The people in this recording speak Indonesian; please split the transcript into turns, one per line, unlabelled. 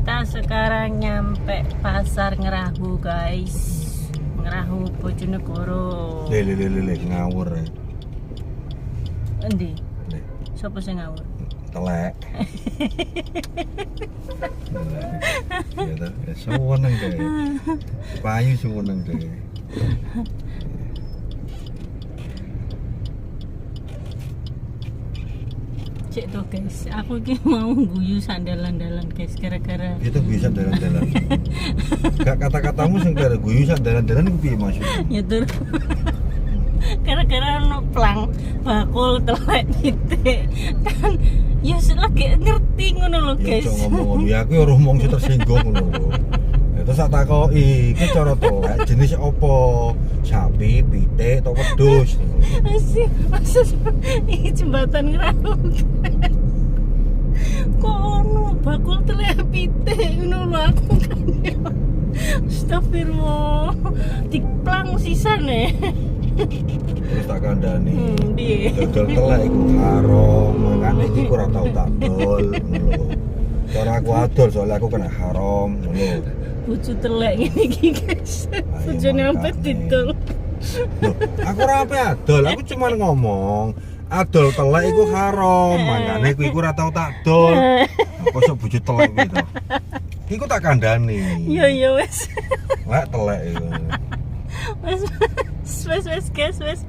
Kita sekarang nyampe pasar Ngerahu guys. Ngerahu Bojonegoro.
Le ngawur ya.
Endi? Sopo sing ngawur?
Telek. Ya ta, seneng deh. Payu seneng deh.
Cek tuh guys, aku ki mau guyu sandalan-dalan guys gara-gara
Itu bisa dalan-dalan. Gak kata-katamu sing karo guyu sak dalan-dalan ku piye maksudnya?
ya tuh. Gara-gara ono plang bakul telek titik kan ya lagi ngerti ngono lho
Ya
guys.
cok ngomong ngono ya aku ora ngomong sing tersinggung ngono lho. Ya terus tak takoki, iki cara telek jenis apa? Sapi, pitik, atau wedhus?
Masih maksud ini jembatan Ngerahu. Kok ono bakul telek pitik ngono lho aku kan. Astagfirullah. Diplang sisane.
Terus tak kandhani.
Piye?
Dodol telek iku haram, makane iki ku ora tau tak dol ngono lho. Cara aku adol soalnya aku kena haram ngono.
Bojo telek ngene iki guys. Bojone sampe didol.
Loh, aku ora ape adol, aku cuma ngomong adol telek iku haram, makane iku ora tau tak dol. Apa sok bojo telek kuwi to? Iku tak kandhani.
Iya wes.
Lek telek iku.
Wes guys wes.